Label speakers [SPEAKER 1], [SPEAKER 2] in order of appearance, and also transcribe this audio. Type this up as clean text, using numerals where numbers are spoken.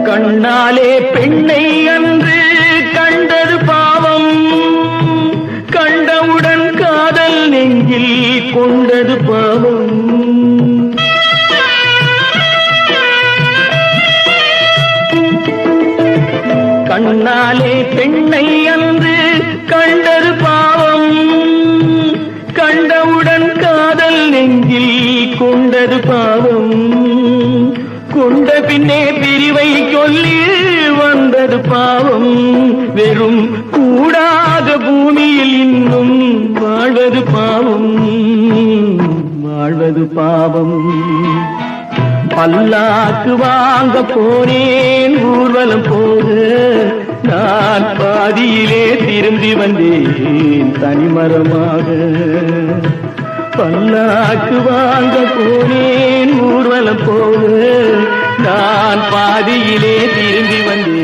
[SPEAKER 1] கண்ணாலே பெண்ணை அன்று கண்டது பாவம், கண்டவுடன் காதல் நெஞ்சில் கொண்டது பாவம். கண்ணாலே பெண்ணை அன்று கண்டது பாவம், கண்டவுடன் காதல் நெஞ்சில் கொண்டது பாவம். கொண்ட பின்னே பிரிவை சொல்லி வந்தது பாவம். வெறும் கூடாத பூமியில் இன்னும் வாழ்வது பாவம், வாழ்வது பாவம். பல்லாக்கு வாங்க போனேன் ஊர்வலம் போக, நான் பாதியிலே திரும்பி வந்தேன் தனிமரமாக. பல்லாக்கு வாங்க போனேன் ஊர்வலம் போக, நான் பாதியிலே திரும்பி வந்தேன்.